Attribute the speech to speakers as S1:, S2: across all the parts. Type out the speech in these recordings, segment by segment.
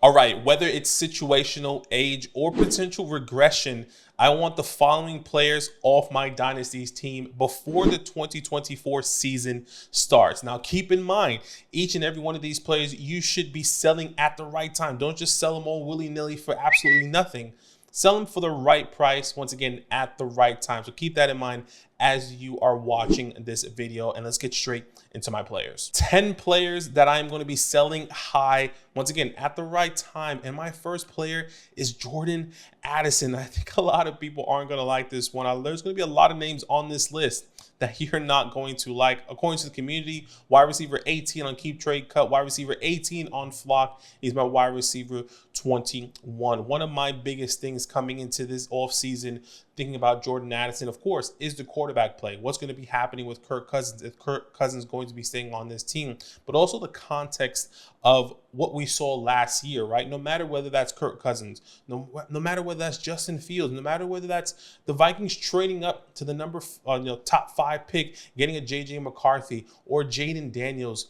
S1: All right, whether it's situational, age, or potential regression, I want the following players off my Dynasty's team before the 2024 season starts. Now, keep in mind, each and every one of these players you should be selling at the right time. Don't just sell them all willy-nilly for absolutely nothing. Sell them for the right price, once again, at the right time. So keep that in mind as you are watching this video, and let's get straight into my players. 10 players that I'm going to be selling high, once again, at the right time. And my first player is Jordan Addison. I think a lot of people aren't going to like this one. There's going to be a lot of names on this list that you're not going to like. According to the community, wide receiver 18 on Keep Trade Cut, wide receiver 18 on Flock. He's my wide receiver 21. One of my biggest things coming into this offseason, thinking about Jordan Addison, of course, is the quarterback play. What's going to be happening with Kirk Cousins? If Kirk Cousins is going to be staying on this team, but also the context of what we saw last year, right? No matter whether that's Kirk Cousins, no matter whether that's Justin Fields, no matter whether that's the Vikings trading up to the top 5 pick, getting a J.J. McCarthy or Jaden Daniels,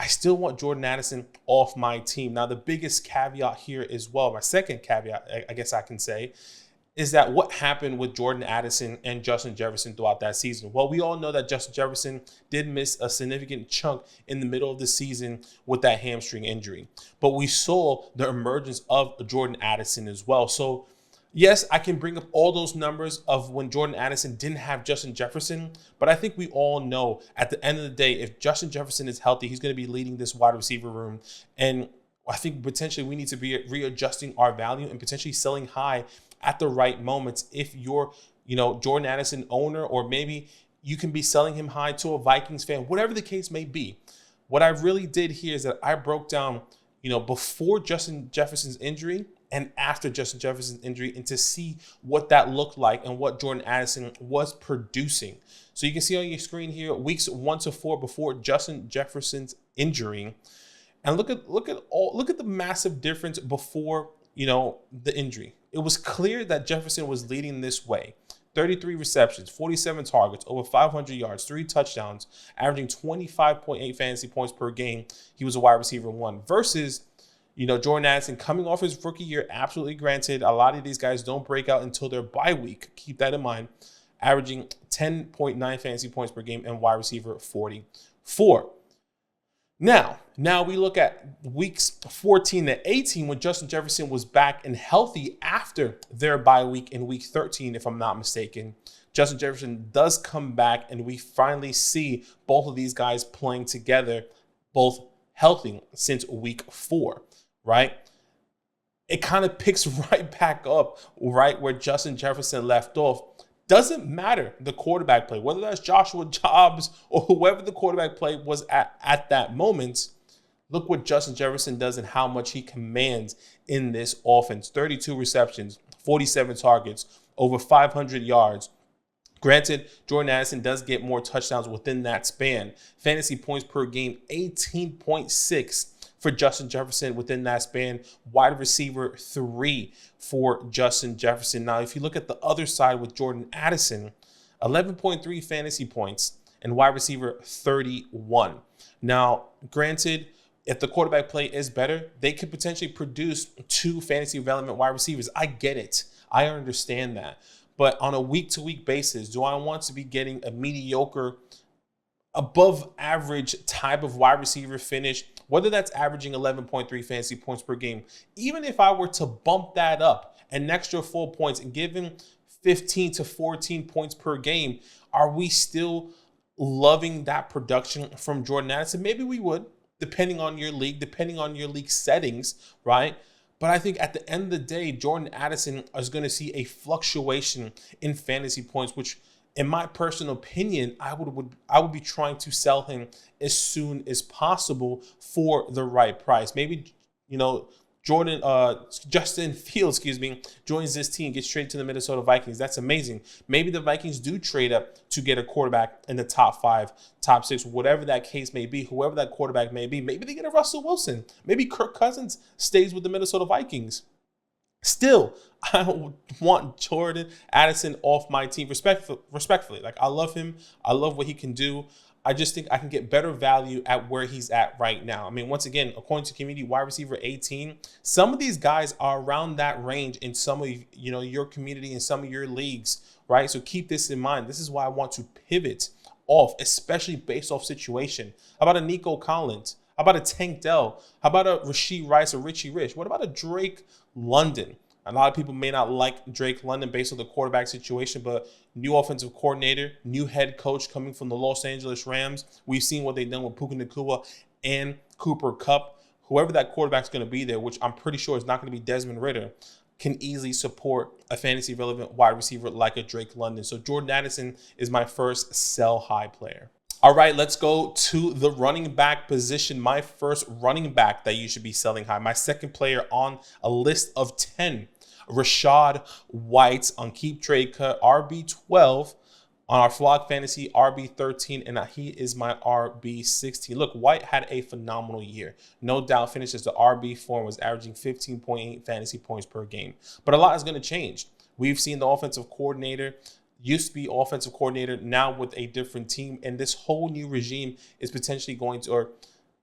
S1: I still want Jordan Addison off my team. Now, the biggest caveat here as well, my second caveat, I guess I can say, is that what happened with Jordan Addison and Justin Jefferson throughout that season? Well, we all know that Justin Jefferson did miss a significant chunk in the middle of the season with that hamstring injury. But we saw the emergence of Jordan Addison as well. So, yes, I can bring up all those numbers of when Jordan Addison didn't have Justin Jefferson, but I think we all know at the end of the day, if Justin Jefferson is healthy, he's going to be leading this wide receiver room. And I think potentially we need to be readjusting our value and potentially selling high at the right moments. If you're, Jordan Addison owner, or maybe you can be selling him high to a Vikings fan, whatever the case may be. What I really did here is that I broke down, before Justin Jefferson's injury and after Justin Jefferson's injury, and to see what that looked like and what Jordan Addison was producing. So you can see on your screen here, weeks 1 to 4 before Justin Jefferson's injury. And look at the massive difference before, the injury. It was clear that Jefferson was leading this way. 33 receptions, 47 targets, over 500 yards, 3 touchdowns, averaging 25.8 fantasy points per game. He was a wide receiver 1 versus, Jordan Addison coming off his rookie year. Absolutely granted, a lot of these guys don't break out until their bye week. Keep that in mind. Averaging 10.9 fantasy points per game and wide receiver 44. Now we look at weeks 14 to 18 when Justin Jefferson was back and healthy after their bye week in week 13, if I'm not mistaken. Justin Jefferson does come back, and we finally see both of these guys playing together, both healthy since week 4, right? It kind of picks right back up right where Justin Jefferson left off. Doesn't matter the quarterback play, whether that's Joshua Dobbs or whoever the quarterback play was at that moment. Look what Justin Jefferson does and how much he commands in this offense. 32 receptions, 47 targets, over 500 yards. Granted, Jordan Addison does get more touchdowns within that span. Fantasy points per game, 18.6 for Justin Jefferson within that span. Wide receiver 3 for Justin Jefferson. Now, if you look at the other side with Jordan Addison, 11.3 fantasy points and wide receiver 31. Now, granted, if the quarterback play is better, they could potentially produce 2 fantasy relevant wide receivers. I get it. I understand that. But on a week-to-week basis, do I want to be getting a mediocre, above average type of wide receiver finish, whether that's averaging 11.3 fantasy points per game? Even if I were to bump that up an extra 4 points and give him 15 to 14 points per game, are we still loving that production from Jordan Addison? Maybe we would, depending on your league settings, right? But I think at the end of the day, Jordan Addison is going to see a fluctuation in fantasy points, which, in my personal opinion, I would be trying to sell him as soon as possible for the right price. Maybe, Justin Fields, joins this team, gets traded to the Minnesota Vikings. That's amazing. Maybe the Vikings do trade up to get a quarterback in the top 5, top 6, whatever that case may be, whoever that quarterback may be. Maybe they get a Russell Wilson. Maybe Kirk Cousins stays with the Minnesota Vikings. Still, I want Jordan Addison off my team respectfully. Like, I love him. I love what he can do. I just think I can get better value at where he's at right now. I mean, once again, according to community wide receiver 18, some of these guys are around that range in some of your community and some of your leagues, right? So keep this in mind. This is why I want to pivot off, especially based off situation. How about a Nico Collins? How about a Tank Dell? How about a Rashee Rice or Richie Rich? What about a Drake London? A lot of people may not like Drake London based on the quarterback situation, but new offensive coordinator, new head coach coming from the Los Angeles Rams. We've seen what they've done with Puka Nacua and Cooper Kupp. Whoever that quarterback's going to be there, which I'm pretty sure is not going to be Desmond Ridder, can easily support a fantasy relevant wide receiver like a Drake London. So Jordan Addison is my first sell high player. All right, let's go to the running back position. My first running back that you should be selling high. My second player on a list of 10, Rachaad White on Keep Trade Cut, RB12. On our Flock Fantasy, RB13, and he is my RB16. Look, White had a phenomenal year. No doubt finishes the RB4 and was averaging 15.8 fantasy points per game. But a lot is going to change. We've seen the offensive coordinator, used to be offensive coordinator, now with a different team. And this whole new regime is potentially going to, or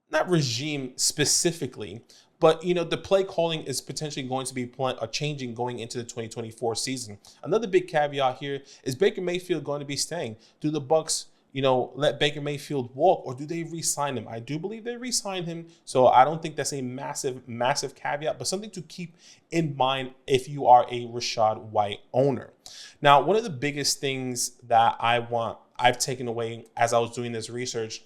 S1: not regime specifically, but, the play calling is potentially going to be changing going into the 2024 season. Another big caveat here is Baker Mayfield going to be staying? Do the Bucs, let Baker Mayfield walk, or do they re-sign him? I do believe they re-sign him, so I don't think that's a massive caveat, but something to keep in mind if you are a Rachaad White owner. Now, one of the biggest things that I've taken away as I was doing this research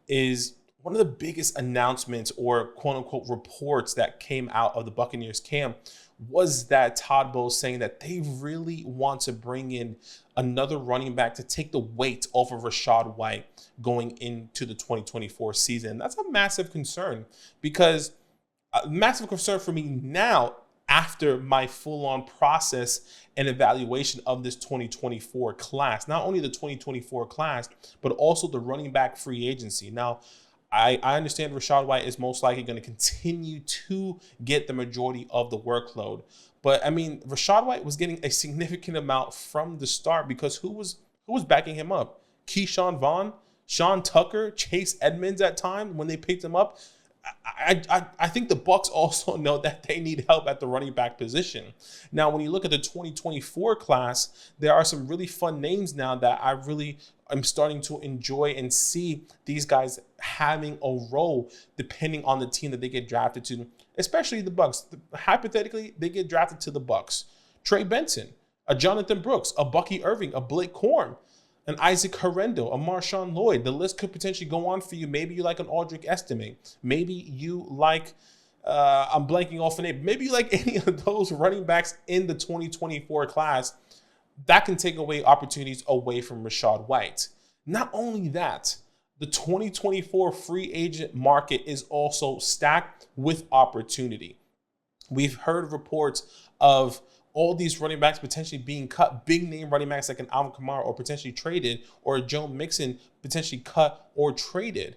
S1: is one of the biggest announcements or quote unquote reports that came out of the Buccaneers camp was that Todd Bowles saying that they really want to bring in another running back to take the weight off of Rachaad White going into the 2024 season. That's a massive concern, because a massive concern for me now after my full-on process and evaluation of this 2024 class. Not only the 2024 class, but also the running back free agency. Now, I understand Rachaad White is most likely going to continue to get the majority of the workload. But, I mean, Rachaad White was getting a significant amount from the start, because who was backing him up? Keyshawn Vaughn, Sean Tucker, Chase Edmonds at time when they picked him up. I think the Bucs also know that they need help at the running back position. Now, when you look at the 2024 class, there are some really fun names now that I really am starting to enjoy and see these guys having a role depending on the team that they get drafted to, especially the Bucs. Hypothetically, they get drafted to the Bucs. Trey Benson, a Jonathan Brooks, a Bucky Irving, a Blake Corm, an Isaac Horrendo, a Marshawn Lloyd. The list could potentially go on for you. Maybe you like an Aldrick Estime. Maybe you like, I'm blanking off a name. Maybe you like any of those running backs in the 2024 class. That can take away opportunities away from Rachaad White. Not only that, the 2024 free agent market is also stacked with opportunity. We've heard reports of all these running backs potentially being cut, big name running backs like an Alvin Kamara or potentially traded, or a Joe Mixon potentially cut or traded.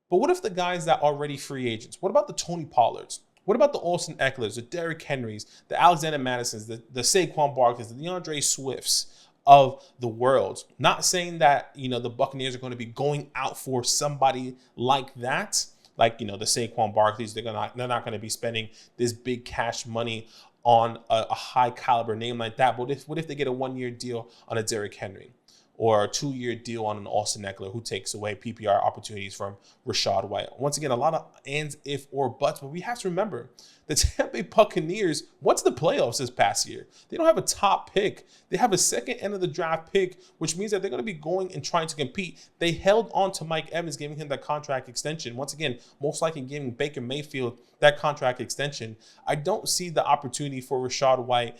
S1: But what if the guys that are already free agents? What about the Tony Pollards? What about the Austin Ecklers, the Derrick Henrys, the Alexander Madisons, the Saquon Barklers, the DeAndre Swifts of the world? Not saying that, the Buccaneers are going to be going out for somebody like that, like, the Saquon Barkleys. They're not going to be spending this big cash money on a high caliber name like that. But what if they get a 1-year deal on a Derrick Henry, or a 2-year deal on an Austin Eckler, who takes away PPR opportunities from Rachaad White? Once again, a lot of ands, if, or buts, but we have to remember the Tampa Bay Buccaneers went to the playoffs this past year. They don't have a top pick. They have a second end of the draft pick, which means that they're going to be going and trying to compete. They held on to Mike Evans, giving him that contract extension. Once again, most likely giving Baker Mayfield that contract extension. I don't see the opportunity for Rachaad White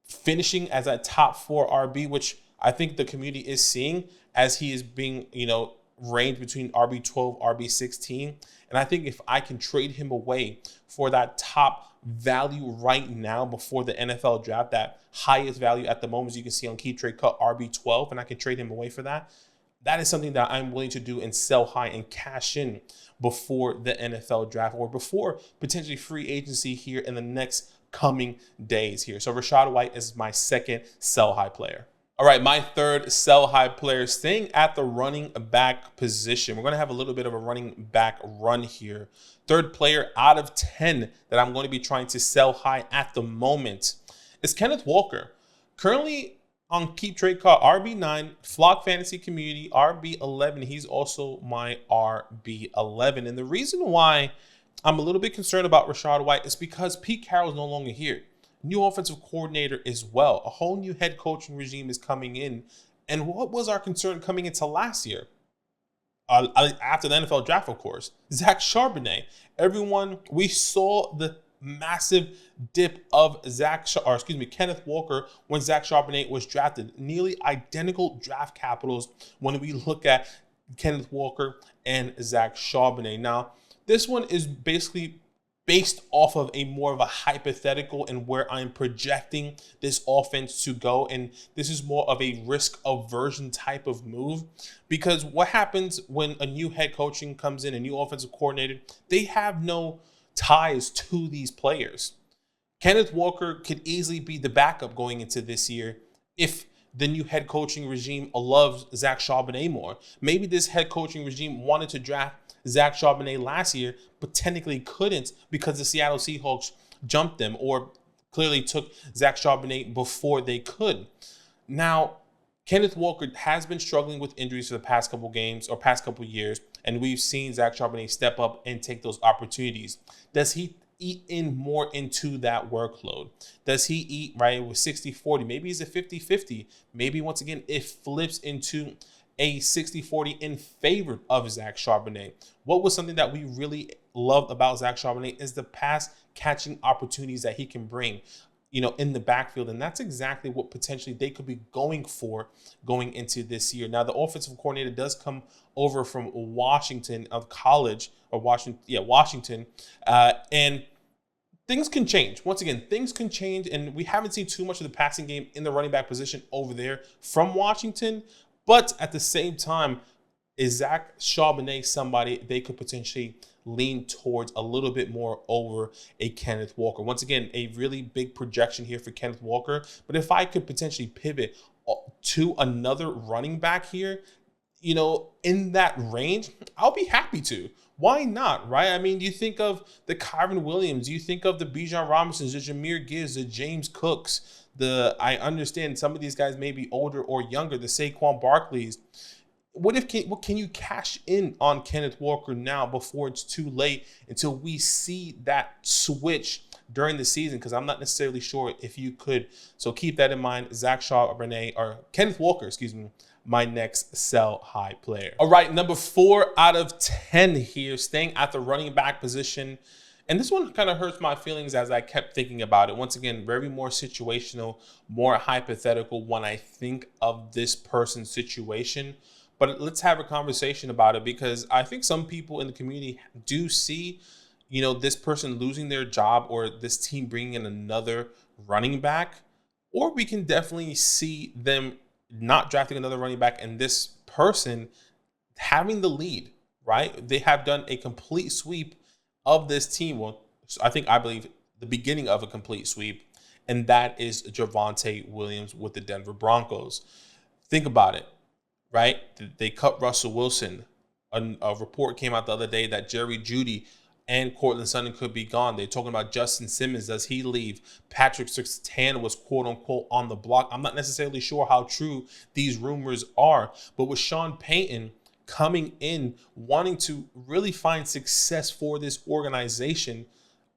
S1: finishing as a top 4 RB, which I think the community is seeing, as he is being, range between RB12, RB16. And I think if I can trade him away for that top value right now before the NFL draft, that highest value at the moment, as you can see on Keep Trade Cut, RB12, and I can trade him away for that, that is something that I'm willing to do and sell high and cash in before the NFL draft, or before potentially free agency here in the next coming days here. So Rachaad White is my second sell high player. All right, my third sell high player, staying at the running back position. We're going to have a little bit of a running back run here. Third player out of 10 that I'm going to be trying to sell high at the moment is Kenneth Walker. Currently on Keep Trade Card RB9, Flock Fantasy Community RB11. He's also my RB11. And the reason why I'm a little bit concerned about Rachaad White is because Pete Carroll is no longer here. New offensive coordinator as well. A whole new head coaching regime is coming in. And what was our concern coming into last year? After the NFL draft, of course. Zach Charbonnet. We saw the massive dip of Kenneth Walker when Zach Charbonnet was drafted. Nearly identical draft capitals when we look at Kenneth Walker and Zach Charbonnet. Now, this one is basically based off of a more of a hypothetical and where I'm projecting this offense to go. And this is more of a risk aversion type of move, because what happens when a new head coaching comes in, a new offensive coordinator, they have no ties to these players. Kenneth Walker could easily be the backup going into this year if the new head coaching regime loves Zach Charbonnet more. Maybe this head coaching regime wanted to draft Zach Charbonnet last year, but technically couldn't because the Seattle Seahawks jumped them or clearly took Zach Charbonnet before they could. Now, Kenneth Walker has been struggling with injuries for the past couple games or past couple years, and we've seen Zach Charbonnet step up and take those opportunities. Does he eat in more into that workload? Does he eat right with 60-40? Maybe he's a 50-50. Maybe once again, it flips into a 60-40 in favor of Zach Charbonnet. What was something that we really loved about Zach Charbonnet is the pass catching opportunities that he can bring, in the backfield. And that's exactly what potentially they could be going for going into this year. Now, the offensive coordinator does come over from Washington of college, or Washington. And things can change. Once again, things can change. And we haven't seen too much of the passing game in the running back position over there from Washington. But at the same time, is Zach Charbonnet somebody they could potentially lean towards a little bit more over a Kenneth Walker? Once again, a really big projection here for Kenneth Walker. But if I could potentially pivot to another running back here, in that range, I'll be happy to. Why not, right? I mean, you think of the Kyron Williams, you think of the Bijan Robinsons, the Jahmyr Gibbs, the James Cooks, I understand some of these guys may be older or younger, the Saquon Barkleys. What can you cash in on Kenneth Walker now before it's too late, until we see that switch during the season? Because I'm not necessarily sure if you could. So keep that in mind. Zach Charbonnet, or Kenneth Walker, my next sell high player. All right, number 4 out of 10 here, staying at the running back position. And this one kind of hurts my feelings as I kept thinking about it. Once again, very more situational, more hypothetical when I think of this person's situation. But let's have a conversation about it, because I think some people in the community do see, this person losing their job or this team bringing in another running back. Or we can definitely see them not drafting another running back and this person having the lead, right? They have done a complete sweep of this team. Well, I believe the beginning of a complete sweep, and that is Javonte Williams with the Denver Broncos. Think about it, right? They cut Russell Wilson. A report came out the other day that Jerry Jeudy and Cortland Sutton could be gone. They're talking about Justin Simmons. Does he leave? Patrick Surtain was quote unquote on the block. I'm not necessarily sure how true these rumors are, but with Sean Payton coming in, wanting to really find success for this organization,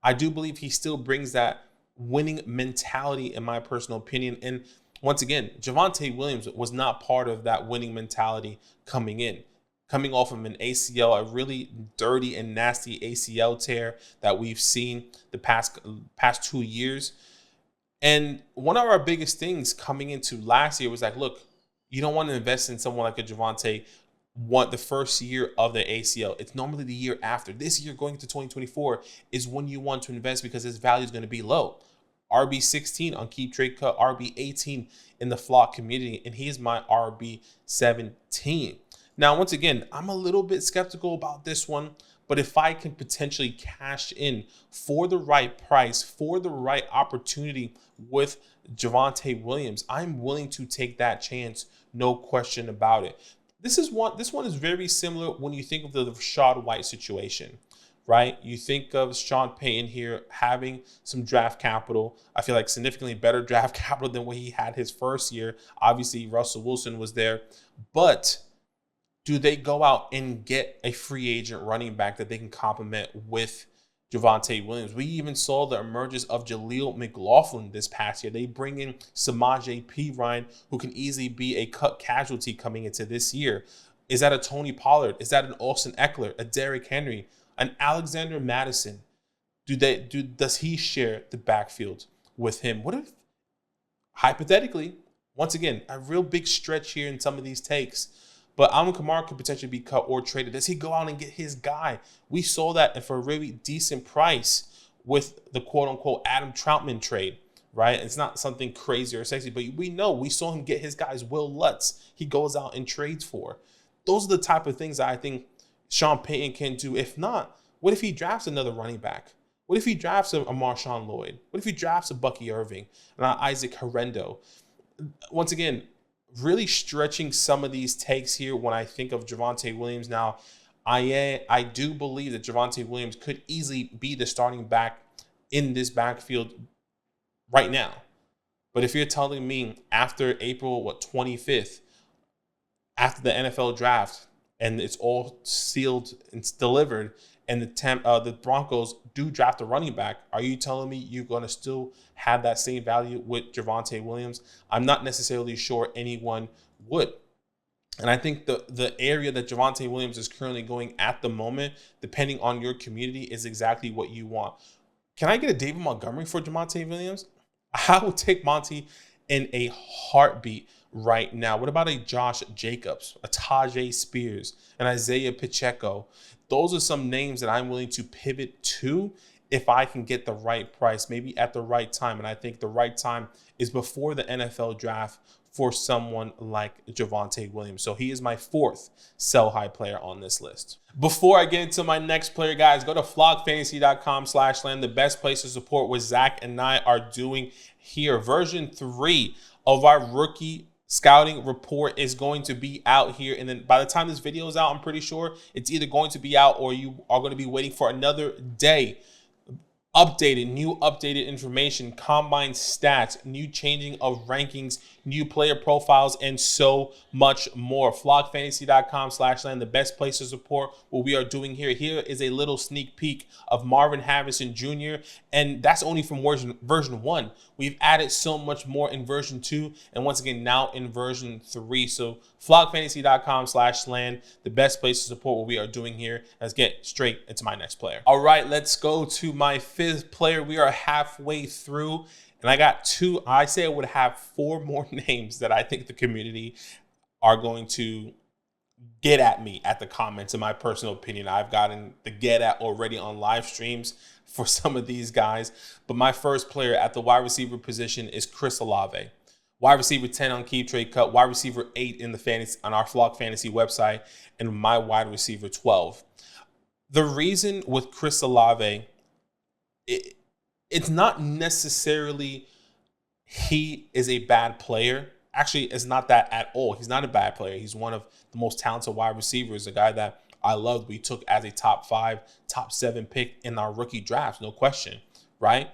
S1: I do believe he still brings that winning mentality, in my personal opinion. And once again, Javonte Williams was not part of that winning mentality coming off of an ACL, a really dirty and nasty ACL tear that we've seen the past 2 years. And one of our biggest things coming into last year was like, look, you don't want to invest in someone like a Javonte the first year of the ACL. It's normally the year after. This year going into 2024 is when you want to invest, because his value is going to be low. RB16 on Keep Trade Cut, RB18 in the Flock community, and he's my RB17. Now, once again, I'm a little bit skeptical about this one, But if I can potentially cash in for the right price, for the right opportunity with Javonte Williams, I'm willing to take that chance, no question about it. This one is very similar when you think of the Rashad White situation, right? You think of Sean Payton here having some draft capital. I feel like significantly better draft capital than what he had his first year. Obviously, Russell Wilson was there. But do they go out and get a free agent running back that they can complement with Javonte Williams? We even saw the emergence of Jaleel McLaughlin this past year. They bring in Samaje Perine, who can easily be a cut casualty coming into this year. Is that a Tony Pollard? Is that an Austin Eckler, a Derrick Henry, an Alexander Madison? Does he share the backfield with him? What if, hypothetically, once again, a real big stretch here in some of these takes, but Alvin Kamara could potentially be cut or traded? Does he go out and get his guy? We saw that for a really decent price with the quote-unquote Adam Troutman trade, right? It's not something crazy or sexy, but we saw him get his guys. Will Lutz, he goes out and trades for. Those are the type of things that I think Sean Payton can do. If not, what if he drafts another running back? What if he drafts a Marshawn Lloyd? What if he drafts a Bucky Irving and Isaac Herendo? Once again, really stretching some of these takes here when I think of Javonte Williams. Now, I do believe that Javonte Williams could easily be the starting back in this backfield right now. But if you're telling me after April 25th, after the NFL draft, and it's all sealed and delivered, and the Broncos do draft a running back, are you telling me you're going to still have that same value with Javonte Williams? I'm not necessarily sure anyone would. And I think the area that Javonte Williams is currently going at the moment, depending on your community, is exactly what you want. Can I get a David Montgomery for Javonte Williams? I would take Monty in a heartbeat right now. What about a Josh Jacobs, a Tajay Spears, an Isaiah Pacheco? Those are some names that I'm willing to pivot to if I can get the right price, maybe at the right time. And I think the right time is before the NFL draft for someone like Javonte Williams. So he is my fourth sell high player on this list. Before I get into my next player, guys, go to flockfantasy.com/land, the best place to support what Zach and I are doing here. Version 3 of our rookie scouting report is going to be out here. And then by the time this video is out, I'm pretty sure it's either going to be out or you are going to be waiting for another day. New updated information, combine stats, new changing of rankings, new player profiles, and so much more. Flockfantasy.com/land, the best place to support what we are doing here. Here is a little sneak peek of Marvin Harrison Jr., and that's only from version 1. We've added so much more in version 2, and once again, now in version 3. So flockfantasy.com/land, the best place to support what we are doing here. Let's get straight into my next player. All right, let's go to my 5th player. We are halfway through, and I got 2. I say I would have 4 more names that I think the community are going to get at me at the comments. In my personal opinion, I've gotten the get at already on live streams for some of these guys. But my first player at the wide receiver position is Chris Olave. Wide receiver 10 on Keep Trade Cut, wide receiver 8 in the fantasy on our Flock Fantasy website, and my wide receiver 12. The reason with Chris Olave, it's not necessarily he is a bad player. Actually, it's not that at all. He's not a bad player. He's one of the most talented wide receivers, a guy that I loved. We took as a top 5, top 7 pick in our rookie drafts, no question, right?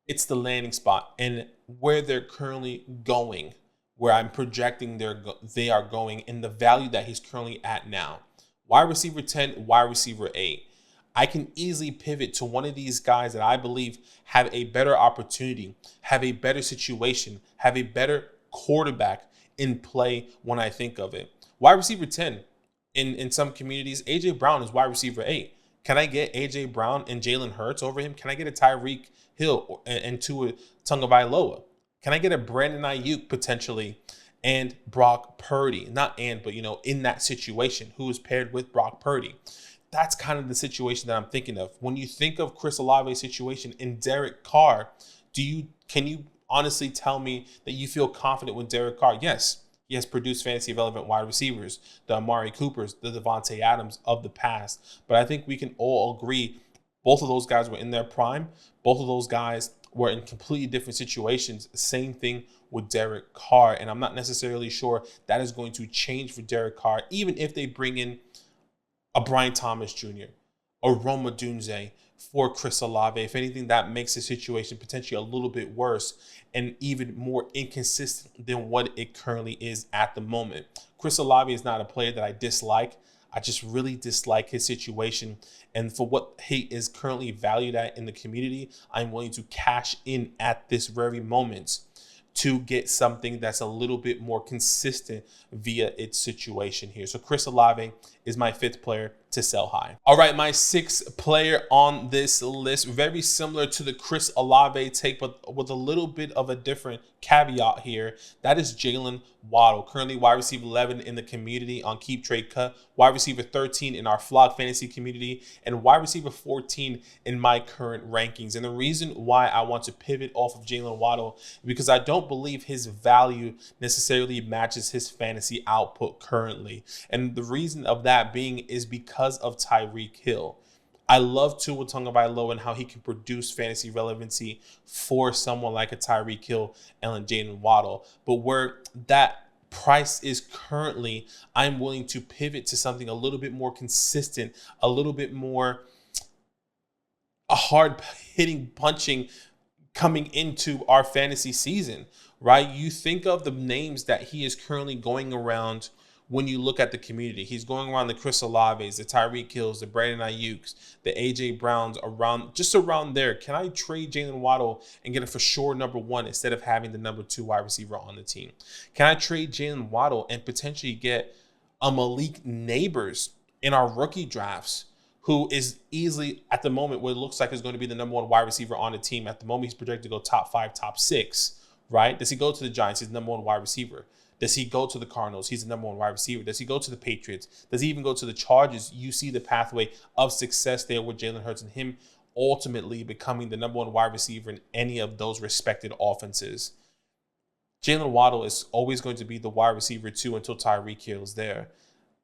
S1: It's the landing spot and where they're currently going, where I'm projecting they are going, and the value that he's currently at now. Wide receiver 10, wide receiver 8. I can easily pivot to one of these guys that I believe have a better opportunity, have a better situation, have a better quarterback in play when I think of it. Wide receiver 10, in some communities, A.J. Brown is wide receiver 8. Can I get A.J. Brown and Jalen Hurts over him? Can I get a Tyreek Hill and Tua Tagovailoa? Can I get a Brandon Ayuk potentially and Brock Purdy? Not and, but, in that situation, who is paired with Brock Purdy? That's kind of the situation that I'm thinking of. When you think of Chris Olave's situation in Derek Carr, can you honestly tell me that you feel confident with Derek Carr? Yes. He has produced fantasy relevant wide receivers, the Amari Coopers, the Devontae Adams of the past. But I think we can all agree both of those guys were in their prime. Both of those guys were in completely different situations. Same thing with Derek Carr. And I'm not necessarily sure that is going to change for Derek Carr, even if they bring in a Brian Thomas Jr., a Roma Dunze for Chris Olave. If anything, that makes the situation potentially a little bit worse and even more inconsistent than what it currently is at the moment. Chris Olave is not a player that I dislike. I just really dislike his situation. And for what he is currently valued at in the community, I'm willing to cash in at this very moment to get something that's a little bit more consistent via its situation here. So Chris Olave is my 5th player to sell high. All right, my 6th player on this list, very similar to the Chris Olave take, but with a little bit of a different caveat here. That is Jalen Waddle, currently wide receiver 11 in the community on Keep Trade Cut, wide receiver 13 in our Flock Fantasy community, and wide receiver 14 in my current rankings. And the reason why I want to pivot off of Jalen Waddle is because I don't believe his value necessarily matches his fantasy output currently. And the reason of that being is because of Tyreek Hill. I love Tua Tagovailoa and how he can produce fantasy relevancy for someone like a Tyreek Hill and Jalen Waddle. But where that price is currently, I'm willing to pivot to something a little bit more consistent, a little bit more a hard hitting, punching coming into our fantasy season, right? You think of the names that he is currently going around. When you look at the community, he's going around the Chris Olaves, the Tyreek Hills, the Brandon Ayuk's, the AJ Browns, around there. Can I trade Jalen Waddle and get a for sure number 1 instead of having the number 2 wide receiver on the team? Can I trade Jalen Waddle and potentially get a Malik Neighbors in our rookie drafts, who is easily at the moment what it looks like is going to be the number 1 wide receiver on the team? At the moment, he's projected to go top 5, top 6, right? Does he go to the Giants? He's the number 1 wide receiver. Does he go to the Cardinals? He's the number 1 wide receiver. Does he go to the Patriots? Does he even go to the Chargers? You see the pathway of success there with Jalen Hurts and him ultimately becoming the number 1 wide receiver in any of those respected offenses. Jalen Waddle is always going to be the wide receiver 2 until Tyreek Hill is there.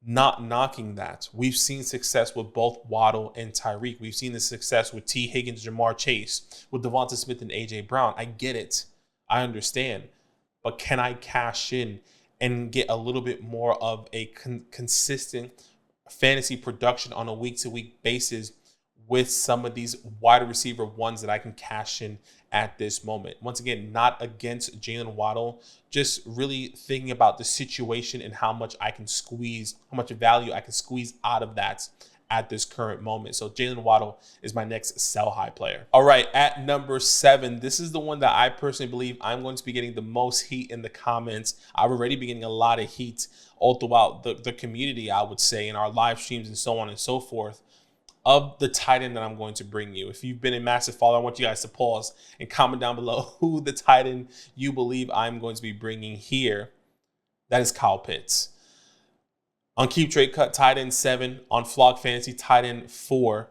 S1: Not knocking that. We've seen success with both Waddle and Tyreek. We've seen the success with T. Higgins, Jamar Chase, with Devonta Smith and A.J. Brown. I get it. I understand. But can I cash in and get a little bit more of a consistent fantasy production on a week-to-week basis with some of these wide receiver ones that I can cash in at this moment? Once again, not against Jalen Waddle, just really thinking about the situation and how much I can squeeze, how much value I can squeeze out of that at this current moment. So Jalen Waddle is my next sell high player. All right, at number 7, this is the one that I personally believe I'm going to be getting the most heat in the comments. I've already been getting a lot of heat all throughout the community, I would say, in our live streams and so on and so forth, of the tight end that I'm going to bring you. If you've been a massive follower, I want you guys to pause and comment down below who the tight end you believe I'm going to be bringing here. That is Kyle Pitts. On Keep Trade Cut, tight end 7. On Flock Fantasy, tight end 4.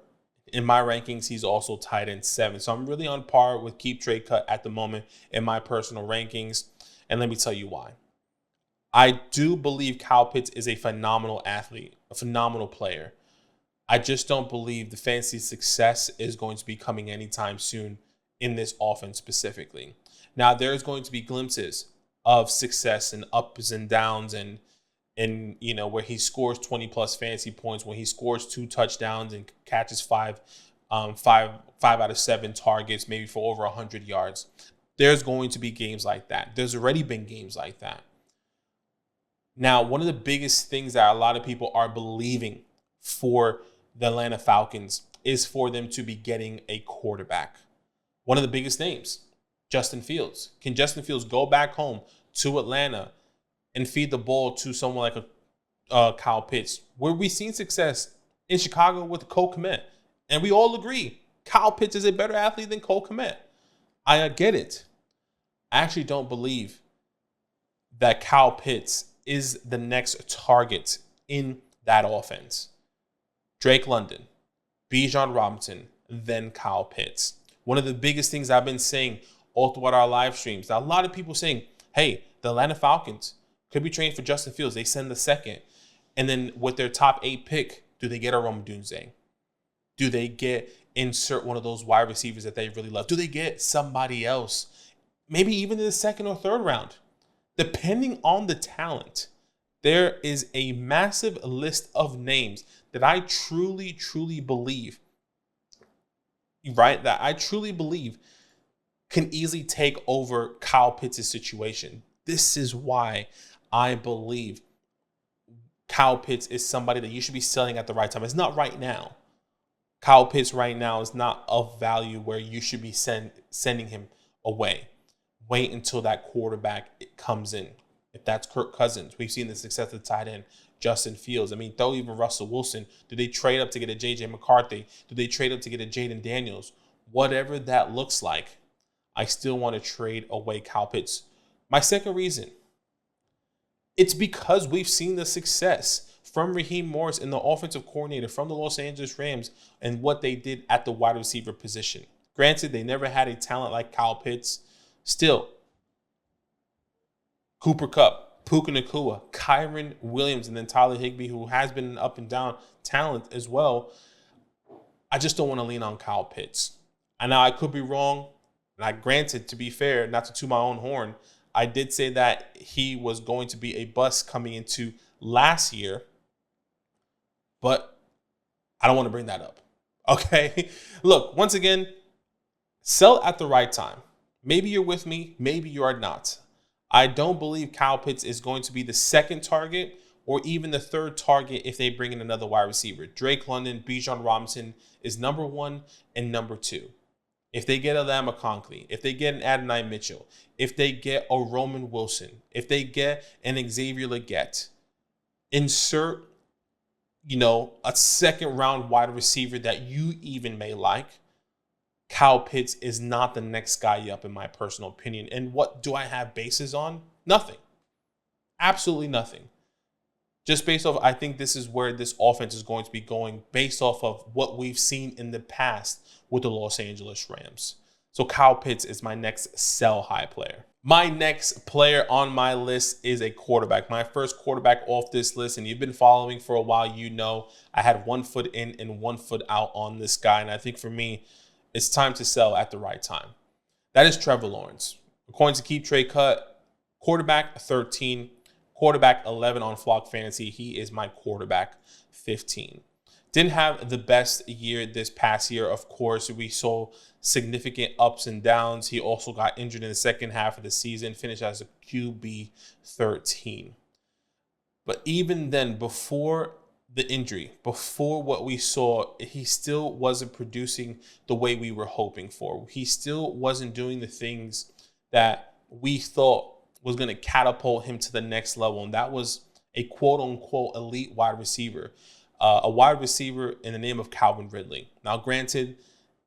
S1: In my rankings, he's also tight end 7. So I'm really on par with Keep Trade Cut at the moment in my personal rankings. And let me tell you why. I do believe Kyle Pitts is a phenomenal athlete, a phenomenal player. I just don't believe the fantasy success is going to be coming anytime soon in this offense specifically. Now, there's going to be glimpses of success and ups and downs and where he scores 20 plus fantasy points, when he scores 2 touchdowns and catches 5 out of 7 targets, maybe for over 100 yards. There's going to be games like that. There's already been games like that. Now, one of the biggest things that a lot of people are believing for the Atlanta Falcons is for them to be getting a quarterback. One of the biggest names, Justin Fields. Can Justin Fields go back home to Atlanta and feed the ball to someone like a Kyle Pitts, where we've seen success in Chicago with Cole Kmet? And we all agree, Kyle Pitts is a better athlete than Cole Kmet. I get it. I actually don't believe that Kyle Pitts is the next target in that offense. Drake London, Bijan Robinson, then Kyle Pitts. One of the biggest things I've been saying all throughout our live streams. Now, a lot of people saying, hey, the Atlanta Falcons Could be trading for Justin Fields. They send the second. And then with their top 8 pick, do they get a Rome Dunze? Do they insert one of those wide receivers that they really love? Do they get somebody else? Maybe even in the second or third round. Depending on the talent, there is a massive list of names that I truly, truly believe, right? That I truly believe can easily take over Kyle Pitts' situation. This is why I believe Kyle Pitts is somebody that you should be selling at the right time. It's not right now. Kyle Pitts right now is not of value where you should be sending him away. Wait until that quarterback comes in. If that's Kirk Cousins, we've seen the success of the tight end, Justin Fields. I mean, throw even Russell Wilson. Do they trade up to get a J.J. McCarthy? Do they trade up to get a Jaden Daniels? Whatever that looks like, I still want to trade away Kyle Pitts. My second reason, it's because we've seen the success from Raheem Morris and the offensive coordinator from the Los Angeles Rams and what they did at the wide receiver position. Granted, they never had a talent like Kyle Pitts. Still, Cooper Kupp, Puka Nacua, Kyron Williams, and then Tyler Higbee, who has been an up and down talent as well. I just don't want to lean on Kyle Pitts. And now I could be wrong. And I granted, to be fair, not to toot my own horn, I did say that he was going to be a bust coming into last year. But I don't want to bring that up. Okay? Look, once again, sell at the right time. Maybe you're with me, maybe you are not. I don't believe Kyle Pitts is going to be the second target or even the third target if they bring in another wide receiver. Drake London, Bijan Robinson is number 1 and number 2. If they get a Lamar Conklin, if they get an Adonai Mitchell, if they get a Roman Wilson, if they get an Xavier Legette, insert, a second round wide receiver that you even may like. Kyle Pitts is not the next guy up, in my personal opinion. And what do I have bases on? Nothing. Absolutely nothing. Just based off, I think this is where this offense is going to be going based off of what we've seen in the past with the Los Angeles Rams. So Kyle Pitts is my next sell high player. My next player on my list is a quarterback. My first quarterback off this list, and you've been following for a while, I had 1 foot in and 1 foot out on this guy. And I think for me, it's time to sell at the right time. That is Trevor Lawrence. According to Keep Trade Cut, quarterback 13, quarterback 11 on Flock Fantasy. He is my quarterback 15. Didn't have the best year this past year. Of course, we saw significant ups and downs. He also got injured in the second half of the season, finished as a QB 13. But even then, before the injury, before what we saw, he still wasn't producing the way we were hoping for. He still wasn't doing the things that we thought was going to catapult him to the next level. And that was a quote-unquote elite wide receiver. A wide receiver in the name of Calvin Ridley. Now, granted,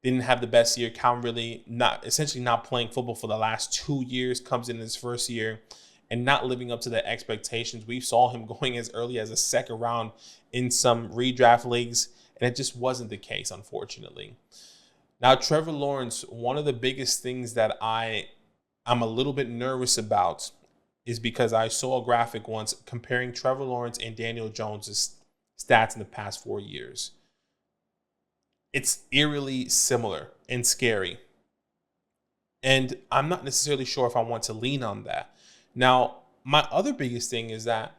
S1: didn't have the best year. Calvin Ridley essentially not playing football for the last 2 years, comes in his first year and not living up to the expectations. We saw him going as early as a second round in some redraft leagues, and it just wasn't the case, unfortunately. Now, Trevor Lawrence, one of the biggest things that I'm a little bit nervous about is because I saw a graphic once comparing Trevor Lawrence and Daniel Jones' stats in the past 4 years. It's eerily similar and scary. And I'm not necessarily sure if I want to lean on that. Now, my other biggest thing is that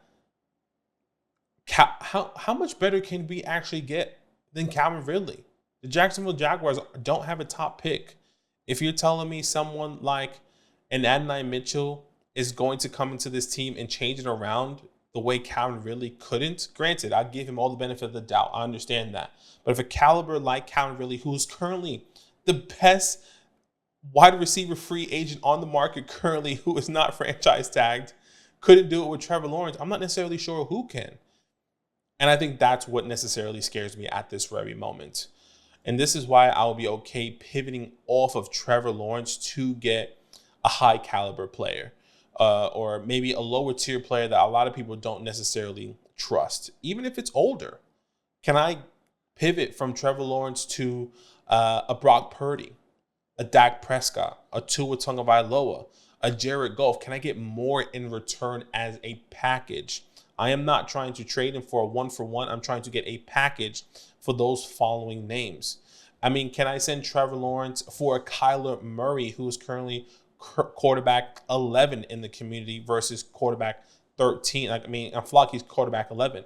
S1: how much better can we actually get than Calvin Ridley? The Jacksonville Jaguars don't have a top pick. If you're telling me someone like an Adonai Mitchell is going to come into this team and change it around the way Calvin Ridley couldn't, granted, I'd give him all the benefit of the doubt. I understand that. But if a caliber like Calvin Ridley, who's currently the best wide receiver free agent on the market currently, who is not franchise tagged, couldn't do it with Trevor Lawrence, I'm not necessarily sure who can. And I think that's what necessarily scares me at this very moment. And this is why I'll be okay pivoting off of Trevor Lawrence to get a high caliber player. Or maybe a lower tier player that a lot of people don't necessarily trust, even if it's older. Can I pivot from Trevor Lawrence to a Brock Purdy, a Dak Prescott, a Tua Tagovailoa, a Jared Goff? Can I get more in return as a package? I am not trying to trade him for a 1-for-1. I'm trying to get a package for those following names. I mean, can I send Trevor Lawrence for a Kyler Murray, who is currently quarterback 11 in the community versus quarterback 13? I mean, on Flock, he's quarterback 11.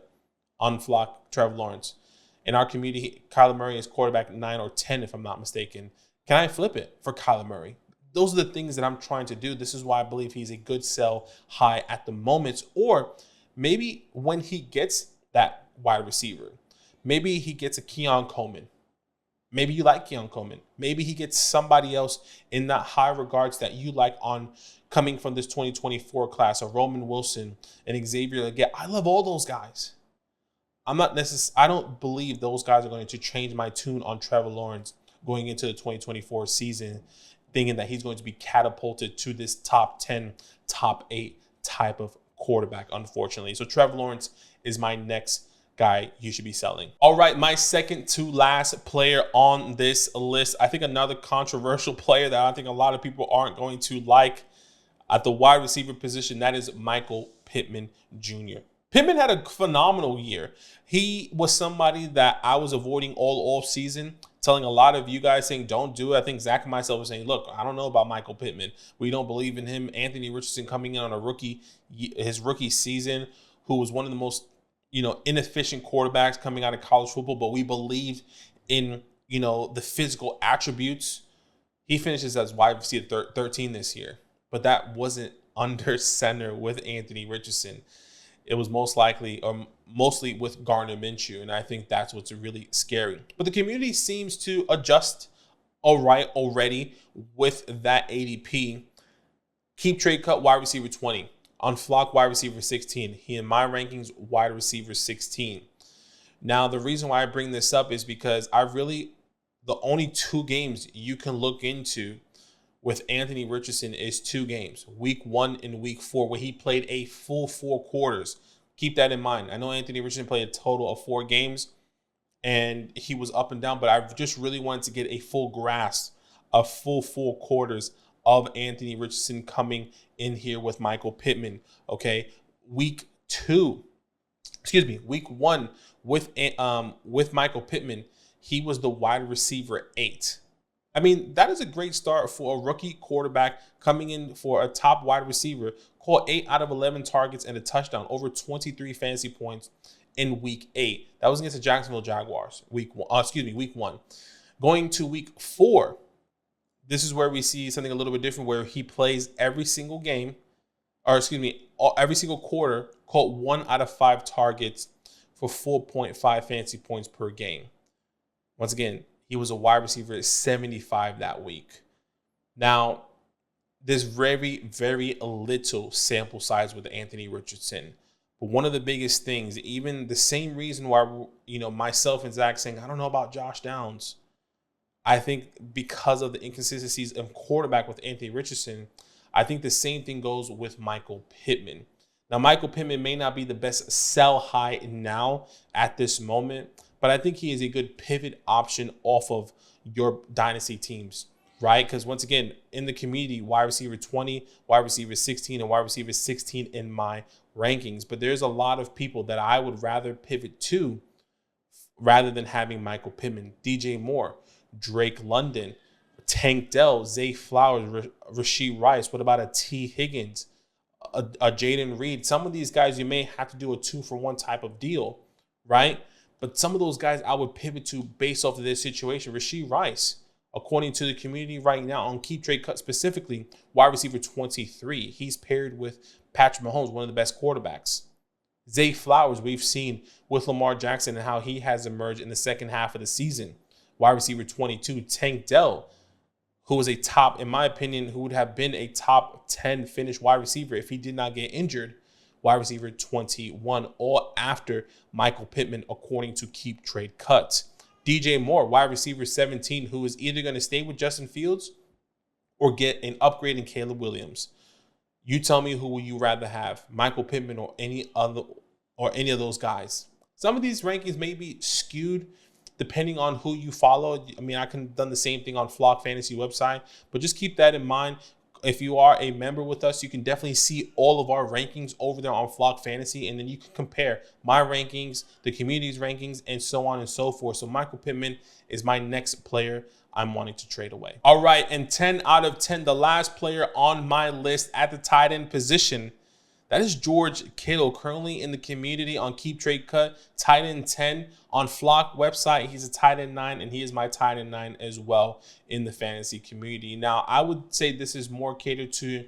S1: On Flock, Trevor Lawrence. In our community, Kyler Murray is quarterback 9 or 10, if I'm not mistaken. Can I flip it for Kyler Murray? Those are the things that I'm trying to do. This is why I believe he's a good sell high at the moment. Or maybe when he gets that wide receiver, maybe he gets a Keon Coleman. Maybe you like Keon Coleman. Maybe he gets somebody else in that high regards that you like on coming from this 2024 class, a Roman Wilson and Xavier Legette. I love all those guys. I don't believe those guys are going to change my tune on Trevor Lawrence going into the 2024 season, thinking that he's going to be catapulted to this top 10, top 8 type of quarterback, unfortunately. So Trevor Lawrence is my next guy you should be selling. All right, my second to last player on this list. I think another controversial player that I think a lot of people aren't going to like at the wide receiver position, that is Michael Pittman Jr. Pittman had a phenomenal year. He was somebody that I was avoiding all offseason, telling a lot of you guys saying, don't do it. I think Zach and myself were saying, look, I don't know about Michael Pittman. We don't believe in him. Anthony Richardson coming in on his rookie season, who was one of the most inefficient quarterbacks coming out of college football, but we believed in, the physical attributes. He finishes as wide receiver 13 this year, but that wasn't under center with Anthony Richardson. It was mostly with Gardner Minshew, and I think that's what's really scary. But the community seems to adjust all right already with that ADP. Keep trade cut wide receiver 20. On Flock, wide receiver 16. He, in my rankings, wide receiver 16. Now, the reason why I bring this up is because the only 2 games you can look into with Anthony Richardson is 2 games, week 1 and week 4, where he played a full 4 quarters. Keep that in mind. I know Anthony Richardson played a total of 4 games, and he was up and down, but I just really wanted to get a full grasp of full 4 quarters of Anthony Richardson coming in here with Michael Pittman. Okay, week 1 with Michael Pittman, he was the wide receiver 8. I mean, that is a great start for a rookie quarterback coming in for a top wide receiver. Caught 8 out of 11 targets and a touchdown, over 23 fantasy points in week 8. That was against the Jacksonville Jaguars, week 1. Going to week 4, this is where we see something a little bit different, where he plays every single quarter, caught 1 out of 5 targets for 4.5 fantasy points per game. Once again, he was a wide receiver at 75 that week. Now, there's very, very little sample size with Anthony Richardson. But one of the biggest things, even the same reason why, myself and Zach saying, I don't know about Josh Downs. I think because of the inconsistencies of quarterback with Anthony Richardson, I think the same thing goes with Michael Pittman. Now, Michael Pittman may not be the best sell high now at this moment, but I think he is a good pivot option off of your dynasty teams, right? Because once again, in the community, wide receiver 20, wide receiver 16, and wide receiver 16 in my rankings. But there's a lot of people that I would rather pivot to rather than having Michael Pittman. DJ Moore, Drake London, Tank Dell, Zay Flowers, Rashee Rice. What about a T. Higgins, a Jaden Reed? Some of these guys you may have to do a 2-for-1 type of deal, right? But some of those guys I would pivot to based off of their situation. Rashee Rice, according to the community right now on Keep Trade Cut specifically, wide receiver 23. He's paired with Patrick Mahomes, one of the best quarterbacks. Zay Flowers, we've seen with Lamar Jackson and how he has emerged in the second half of the season. Wide receiver 22. Tank Dell, who was a top, in my opinion, who would have been a top 10 finished wide receiver if he did not get injured. Wide receiver 21, all after Michael Pittman, according to Keep Trade Cuts. DJ Moore, wide receiver 17, who is either going to stay with Justin Fields or get an upgrade in Caleb Williams. You tell me, who will you rather have, Michael Pittman or any of those guys? Some of these rankings may be skewed depending on who you follow. I mean, I can done the same thing on Flock Fantasy website, but just keep that in mind. If you are a member with us, you can definitely see all of our rankings over there on Flock Fantasy, and then you can compare my rankings, the community's rankings, and so on and so forth. So Michael Pittman is my next player I'm wanting to trade away. All right, and 10 out of 10, the last player on my list at the tight end position, that is George Kittle, currently in the community on Keep Trade Cut, tight end 10. On Flock website, he's a tight end 9, and he is my tight end 9 as well in the fantasy community. Now, I would say this is more catered to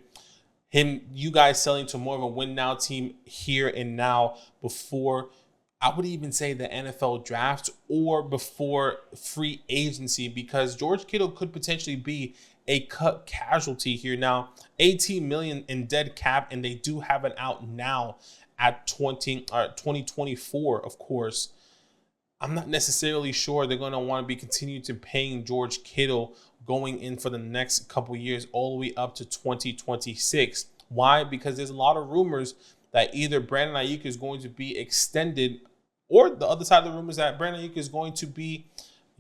S1: you guys selling to more of a win now team here and now before, I would even say, the NFL draft or before free agency, because George Kittle could potentially be a cut casualty here. Now, 18 million in dead cap, and they do have it out now at 2024, of course. I'm not necessarily sure they're going to want to be continuing to paying George Kittle going in for the next couple years all the way up to 2026. Why? Because there's a lot of rumors that either Brandon Ayuk is going to be extended, or the other side of the rumors that Brandon Ayuk is going to be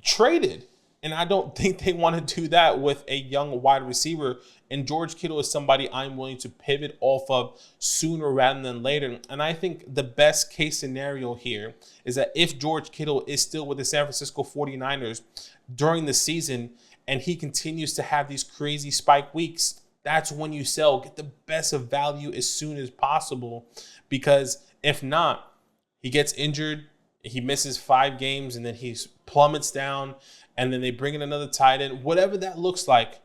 S1: traded. And I don't think they want to do that with a young wide receiver. And George Kittle is somebody I'm willing to pivot off of sooner rather than later. And I think the best case scenario here is that if George Kittle is still with the San Francisco 49ers during the season and he continues to have these crazy spike weeks, that's when you sell. Get the best of value as soon as possible. Because if not, he gets injured, he misses 5 games, and then he plummets down, and then they bring in another tight end. Whatever that looks like,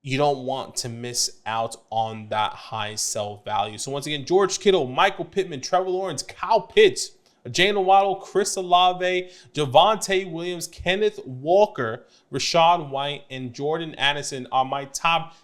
S1: you don't want to miss out on that high sell value. So once again, George Kittle, Michael Pittman, Trevor Lawrence, Kyle Pitts, Jalen Waddle, Chris Olave, Javonte Williams, Kenneth Walker, Rachaad White, and Jordan Addison are my top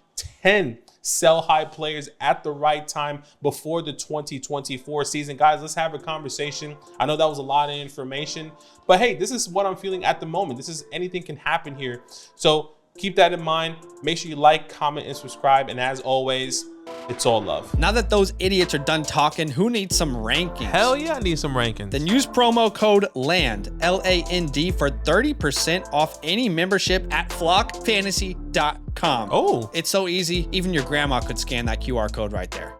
S1: 10 sell high players at the right time before the 2024 season. Guys, let's have a conversation. I know that was a lot of information, but hey, this is what I'm feeling at the moment. Anything can happen here. So keep that in mind. Make sure you like, comment, and subscribe. And as always, it's all love.
S2: Now that those idiots are done talking, who needs some rankings?
S1: Hell yeah, I need some rankings.
S2: Then use promo code LAND, L-A-N-D, for 30% off any membership at flockfantasy.com.
S1: Oh.
S2: It's so easy, even your grandma could scan that QR code right there.